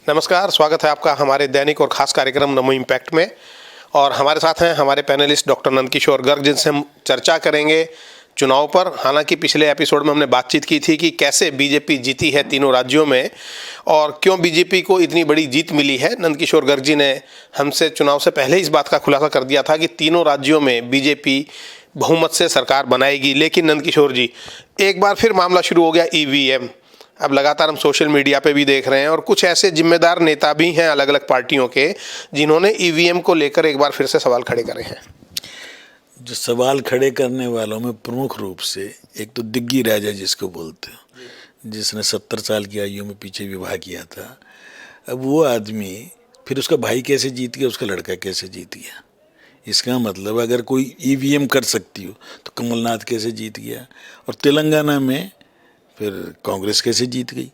नमस्कार, स्वागत है आपका हमारे दैनिक और खास कार्यक्रम नमो इम्पैक्ट में। और हमारे साथ हैं हमारे पैनलिस्ट डॉक्टर नंदकिशोर गर्ग, जिनसे हम चर्चा करेंगे चुनाव पर। हालांकि पिछले एपिसोड में हमने बातचीत की थी कि कैसे बीजेपी जीती है तीनों राज्यों में और क्यों बीजेपी को इतनी बड़ी जीत मिली है। नंदकिशोर गर्ग जी ने हमसे चुनाव से पहले इस बात का खुलासा कर दिया था कि तीनों राज्यों में बीजेपी बहुमत से सरकार बनाएगी। लेकिन नंदकिशोर जी, एक बार फिर मामला शुरू हो गया ईवीएम। अब लगातार हम सोशल मीडिया पे भी देख रहे हैं और कुछ ऐसे जिम्मेदार नेता भी हैं अलग अलग पार्टियों के, जिन्होंने ईवीएम को लेकर एक बार फिर से सवाल खड़े करे हैं। जो सवाल खड़े करने वालों में प्रमुख रूप से एक तो दिग्गी राजा जिसको बोलते हैं, जिसने 70 साल की आयु में पीछे विवाह किया था। अब वो आदमी, फिर उसका भाई कैसे जीत गया, उसका लड़का कैसे जीत गया। इसका मतलब अगर कोई ईवीएम कर सकती हो तो कमलनाथ कैसे जीत गया। और तेलंगाना में फिर कांग्रेस कैसे जीत गई,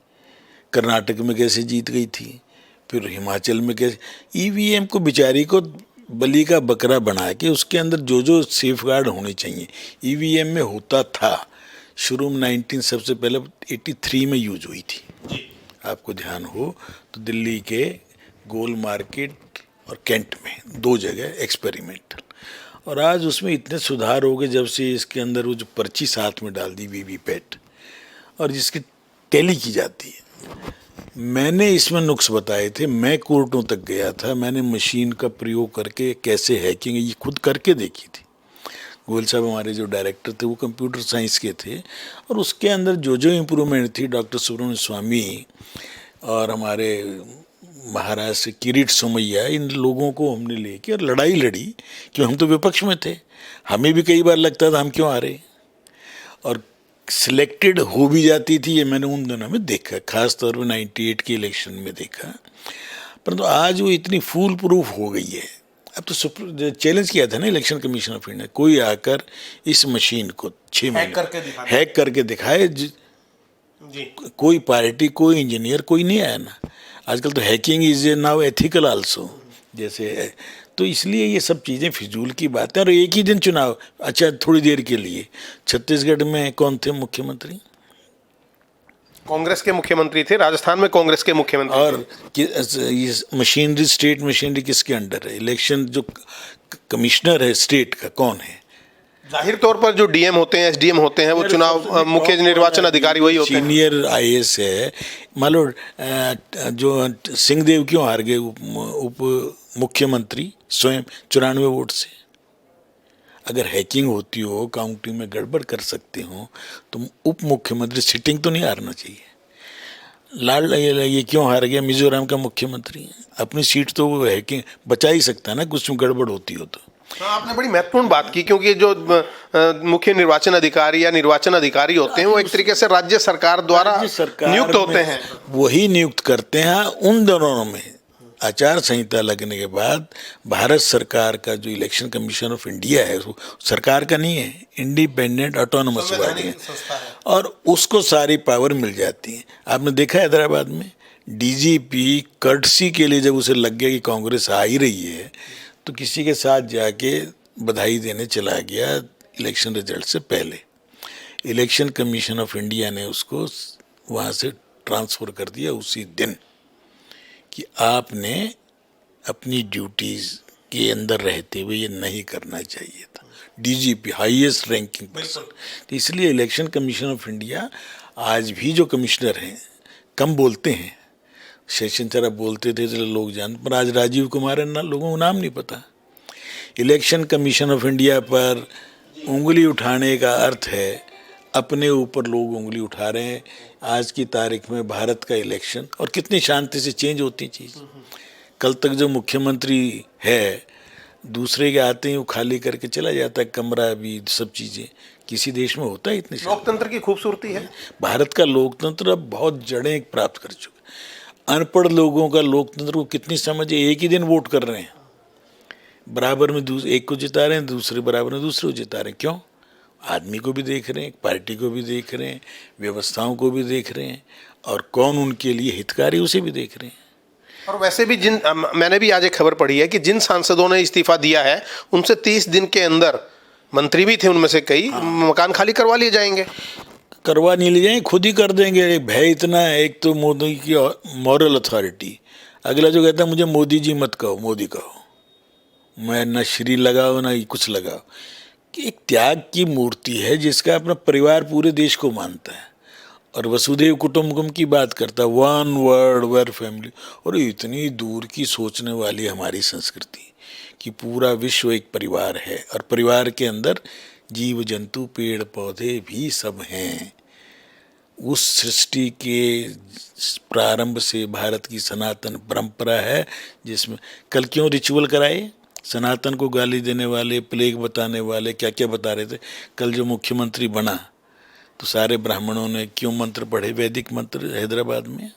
कर्नाटक में कैसे जीत गई थी, फिर हिमाचल में कैसे। ईवीएम को बेचारी को बलि का बकरा बना के उसके अंदर जो जो सेफगार्ड होने चाहिए ईवीएम में होता था। शुरू में 19 सबसे पहले 83 में यूज हुई थी। आपको ध्यान हो तो दिल्ली के गोल मार्केट और कैंट में 2 जगह एक्सपेरिमेंटल। और आज उसमें इतने सुधार हो गए जब से इसके अंदर वो जो पर्ची साथ में डाल दी वीवीपैट और जिसकी टैली की जाती है। मैंने इसमें नुक्स बताए थे, मैं कोर्टों तक गया था, मैंने मशीन का प्रयोग करके कैसे हैकिंग ये खुद करके देखी थी। गोयल साहब हमारे जो डायरेक्टर थे वो कंप्यूटर साइंस के थे और उसके अंदर जो जो इम्प्रूवमेंट थी, डॉक्टर सुब्रमण्य स्वामी और हमारे महाराष्ट्र किरीट सोमैया, इन लोगों को हमने लेके और लड़ाई लड़ी क्यों हम तो विपक्ष में थे। हमें भी कई बार लगता था हम क्यों आ रहे, और सिलेक्टेड हो भी जाती थी। ये मैंने उन दिनों में देखा, खास तौर पर 98 के इलेक्शन में देखा। परंतु आज वो इतनी फूल प्रूफ हो गई है। अब तो चैलेंज किया था ना इलेक्शन कमीशन ऑफ इंडिया, कोई आकर इस मशीन को 6 महीने हैक करके दिखाए। कोई पार्टी, कोई इंजीनियर, कोई नहीं आया ना। आजकल तो hacking is now ethical also जैसे। तो इसलिए ये सब चीज़ें फिजूल की बात है। और एक ही दिन चुनाव, अच्छा थोड़ी देर के लिए। छत्तीसगढ़ में कौन थे मुख्यमंत्री? कांग्रेस के मुख्यमंत्री थे। राजस्थान में कांग्रेस के मुख्यमंत्री और ये मशीनरी, स्टेट मशीनरी किसके अंडर है? इलेक्शन जो कमिश्नर है स्टेट का कौन है? जाहिर तौर पर जो डीएम होते हैं, एसडीएम होते हैं, वो चुनाव मुख्य निर्वाचन अधिकारी वही होते हैं। सीनियर आईएएस है। मान लो जो सिंहदेव क्यों हार गए उप मुख्यमंत्री स्वयं 94 वोट से? अगर हैकिंग होती हो, काउंटिंग में गड़बड़ कर सकते हो तो उप मुख्यमंत्री सिटिंग तो नहीं हारना चाहिए। ये क्यों हार गया मिजोरम का मुख्यमंत्री? अपनी सीट तो वो हैकिंग बचा ही सकता है ना, कुछ में गड़बड़ होती हो तो। हाँ, आपने बड़ी महत्वपूर्ण बात की, क्योंकि जो मुख्य निर्वाचन अधिकारी या निर्वाचन अधिकारी होते हैं वो एक तरीके से राज्य सरकार द्वारा नियुक्त होते हैं। वही नियुक्त करते हैं। उन दोनों में आचार संहिता लगने के बाद भारत सरकार का जो इलेक्शन कमीशन ऑफ इंडिया है वो सरकार का नहीं है, इंडिपेंडेंट ऑटोनोमस बॉडी है और उसको सारी पावर मिल जाती है। आपने देखा हैदराबाद में डीजीपी कर्टसी के लिए जब उसे लग गया कि कांग्रेस आ ही रही है तो किसी के साथ जाके बधाई देने चला गया इलेक्शन रिजल्ट से पहले। इलेक्शन कमीशन ऑफ इंडिया ने उसको वहाँ से ट्रांसफ़र कर दिया उसी दिन कि आपने अपनी ड्यूटीज़ के अंदर रहते हुए ये नहीं करना चाहिए था। DGP highest ranking person. तो इसलिए इलेक्शन कमीशन ऑफ इंडिया आज भी जो कमिश्नर हैं कम बोलते हैं। सेशन तरह बोलते थे तो लोग जानते, पर आज राजीव कुमार है ना, लोगों को नाम नहीं पता। इलेक्शन कमीशन ऑफ इंडिया पर उंगली उठाने का अर्थ है अपने ऊपर लोग उंगली उठा रहे हैं। आज की तारीख में भारत का इलेक्शन और कितनी शांति से चेंज होती चीज़। कल तक जो मुख्यमंत्री है दूसरे के आते ही वो खाली करके चला जाता है, कमरा भी, सब चीज़ें। किसी देश में होता है इतनी? लोकतंत्र की खूबसूरती है। भारत का लोकतंत्र अब बहुत जड़ें प्राप्त कर चुका। अनपढ़ लोगों का लोकतंत्र को कितनी समझ है। एक ही दिन वोट कर रहे हैं, बराबर में एक को जिता रहे हैं, दूसरे बराबर में दूसरे को जिता रहे हैं। क्यों? आदमी को भी देख रहे हैं, पार्टी को भी देख रहे हैं, व्यवस्थाओं को भी देख रहे हैं और कौन उनके लिए हितकारी उसे भी देख रहे हैं। और वैसे भी मैंने भी आज एक खबर पढ़ी है कि जिन सांसदों ने इस्तीफा दिया है उनसे 30 दिन के अंदर, मंत्री भी थे उनमें से कई, मकान खाली करवा लिए जाएंगे। करवा नहीं ले जाएंगे, खुद ही कर देंगे। भय इतना है, एक तो मोदी की मॉरल अथॉरिटी, अगला जो कहता है मुझे मोदी जी मत कहो, मोदी कहो, मैं ना श्री लगाओ ना कुछ लगाओ। कि एक त्याग की मूर्ति है जिसका अपना परिवार पूरे देश को मानता है और वसुधैव कुटुंबकम की बात करता है, वन वर्ल्ड वेयर फैमिली। और इतनी दूर की सोचने वाली हमारी संस्कृति कि पूरा विश्व एक परिवार है और परिवार के अंदर जीव जंतु पेड़ पौधे भी सब हैं। उस सृष्टि के प्रारंभ से भारत की सनातन परंपरा है जिसमें कल क्यों रिचुअल कराए, सनातन को गाली देने वाले, प्लेग बताने वाले क्या क्या बता रहे थे। कल जो मुख्यमंत्री बना तो सारे ब्राह्मणों ने क्यों मंत्र पढ़े, वैदिक मंत्र हैदराबाद में।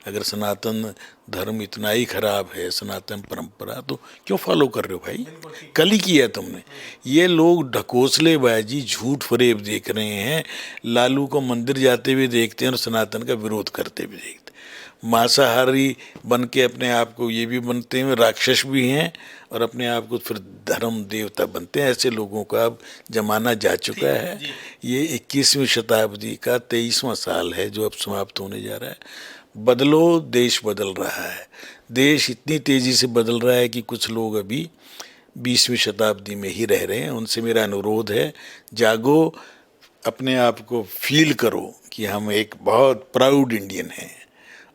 अगर सनातन धर्म इतना ही खराब है, सनातन परंपरा, तो क्यों फॉलो कर रहे हो भाई? कल ही किया तुमने। ये लोग ढकोसलेबाजी झूठ फरेब देख रहे हैं, लालू को मंदिर जाते हुए देखते हैं और सनातन का विरोध करते हुए देखते हैं। मांसाहारी बन के अपने आप को ये भी बनते हैं, राक्षस भी हैं और अपने आप को फिर धर्म देवता बनते हैं। ऐसे लोगों का अब जमाना जा चुका है। ये 21वीं शताब्दी का 23वां साल है जो अब समाप्त होने जा रहा है। बदलो, देश बदल रहा है। देश इतनी तेज़ी से बदल रहा है कि कुछ लोग अभी 20वीं शताब्दी में ही रह रहे हैं। उनसे मेरा अनुरोध है, जागो, अपने आप को फील करो कि हम एक बहुत प्राउड इंडियन हैं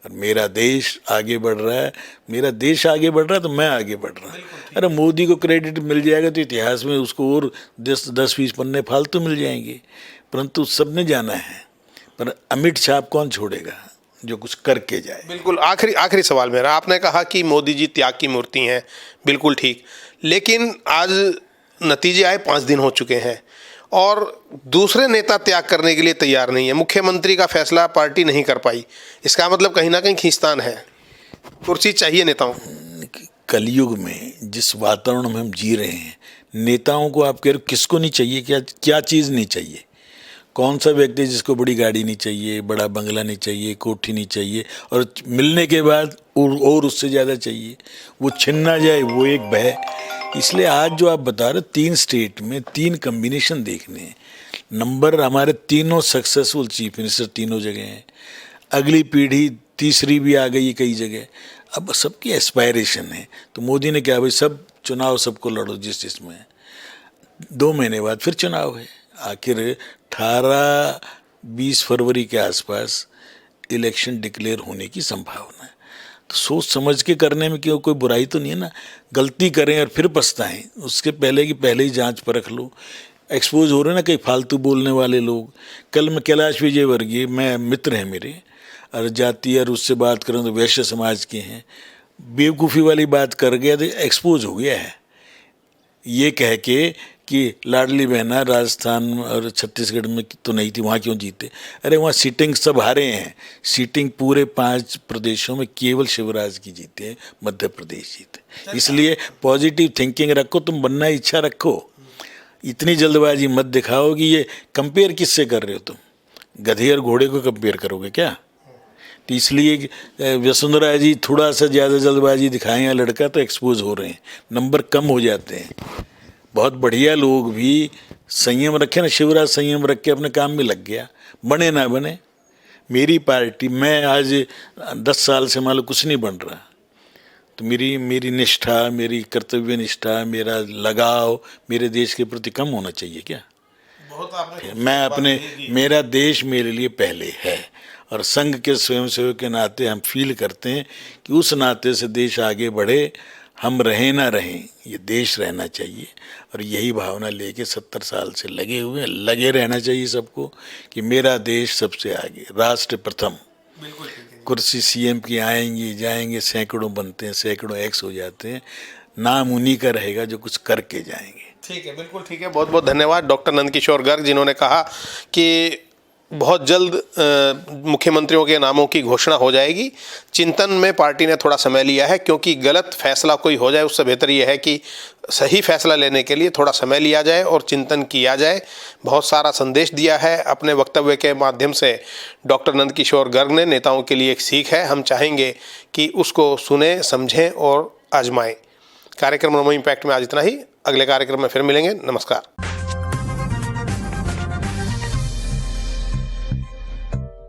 और मेरा देश आगे बढ़ रहा है। मेरा देश आगे बढ़ रहा है तो मैं आगे बढ़ रहा हूँ। अरे मोदी को क्रेडिट मिल जाएगा तो इतिहास में उसको और 10-20 पन्ने फालतू मिल जाएंगे, परंतु सबने जाना है। पर अमिट छाप कौन छोड़ेगा जो कुछ करके जाए। बिल्कुल। आखिरी सवाल मेरा, आपने कहा कि मोदी जी त्याग की मूर्ति हैं, बिल्कुल ठीक, लेकिन आज नतीजे आए 5 दिन हो चुके हैं और दूसरे नेता त्याग करने के लिए तैयार नहीं है। मुख्यमंत्री का फैसला पार्टी नहीं कर पाई, इसका मतलब कहीं ना कहीं खींचतान है, कुर्सी चाहिए नेताओं को। कलयुग में जिस वातावरण में हम जी रहे हैं, नेताओं को आप कह रहे हो किसको नहीं चाहिए, क्या चीज़ नहीं चाहिए? कौन सा व्यक्ति जिसको बड़ी गाड़ी नहीं चाहिए, बड़ा बंगला नहीं चाहिए, कोठी नहीं चाहिए और मिलने के बाद और उससे ज़्यादा चाहिए, वो छिन ना जाए, वो एक भय। इसलिए आज जो आप बता रहे 3 स्टेट में 3 कम्बिनेशन देखने हैं। नंबर हमारे तीनों सक्सेसफुल चीफ मिनिस्टर तीनों जगह हैं। अगली पीढ़ी तीसरी भी आ गई कई जगह। अब सबकी एस्पायरेशन है। तो मोदी ने क्या, भाई सब चुनाव सबको लड़ो जिसमें। 2 महीने बाद फिर चुनाव है। आखिर 18-20 फरवरी के आसपास इलेक्शन डिक्लेयर होने की संभावना है। तो सोच समझ के करने में क्यों, कोई बुराई तो नहीं है ना। गलती करें और फिर पछताएं, उसके पहले की पहले ही जांच परख लो। एक्सपोज हो रहे ना कई फालतू बोलने वाले लोग। कल मैं कैलाश विजयवर्गीय, मैं मित्र हैं मेरे, और जाति और उससे बात करूँ तो वैश्य समाज के हैं, बेवकूफ़ी वाली बात कर गया तो एक्सपोज हो गया है। ये कह के कि लाडली बहना राजस्थान और छत्तीसगढ़ में तो नहीं थी, वहाँ क्यों जीते? अरे वहाँ सीटिंग सब हारे हैं। सीटिंग पूरे 5 प्रदेशों में केवल शिवराज की जीते हैं, मध्य प्रदेश जीते। इसलिए पॉजिटिव थिंकिंग रखो, तुम बनना इच्छा रखो, इतनी जल्दबाजी मत दिखाओ कि ये कंपेयर किससे कर रहे हो तुम? गधे और घोड़े को कंपेयर करोगे क्या? तो इसलिए वसुंधरा जी थोड़ा सा ज़्यादा जल्दबाजी दिखाएं या लड़का तो एक्सपोज हो रहे हैं, नंबर कम हो जाते हैं। बहुत बढ़िया लोग भी संयम रखे ना, शिवराज संयम रख के अपने काम में लग गया, बने ना बने। मेरी पार्टी, मैं आज 10 साल से मान लो कुछ नहीं बन रहा, तो मेरी निष्ठा, मेरी कर्तव्य निष्ठा, मेरा लगाव मेरे देश के प्रति कम होना चाहिए क्या? मैं अपने, मेरा देश मेरे लिए पहले है और संघ के स्वयंसेवक के नाते हम फील करते हैं कि उस नाते से देश आगे बढ़े। हम रहें ना रहें, ये देश रहना चाहिए और यही भावना लेके 70 साल से लगे रहना चाहिए सबको कि मेरा देश सबसे आगे, राष्ट्र प्रथम। कुर्सी सीएम की आएंगी जाएंगे, सैकड़ों बनते हैं, सैकड़ों एक्स हो जाते हैं, नाम उन्हीं का रहेगा जो कुछ करके जाएंगे। ठीक है, बिल्कुल ठीक है। बहुत बहुत धन्यवाद डॉक्टर नंदकिशोर गर्ग, जिन्होंने कहा कि बहुत जल्द मुख्यमंत्रियों के नामों की घोषणा हो जाएगी। चिंतन में पार्टी ने थोड़ा समय लिया है, क्योंकि गलत फैसला कोई हो जाए उससे बेहतर यह है कि सही फैसला लेने के लिए थोड़ा समय लिया जाए और चिंतन किया जाए। बहुत सारा संदेश दिया है अपने वक्तव्य के माध्यम से डॉक्टर नंदकिशोर गर्ग ने। नेताओं के लिए एक सीख है, हम चाहेंगे कि उसको सुने, समझें और आजमाएं। कार्यक्रम नमो इम्पैक्ट में आज इतना ही। अगले कार्यक्रम में फिर मिलेंगे। नमस्कार।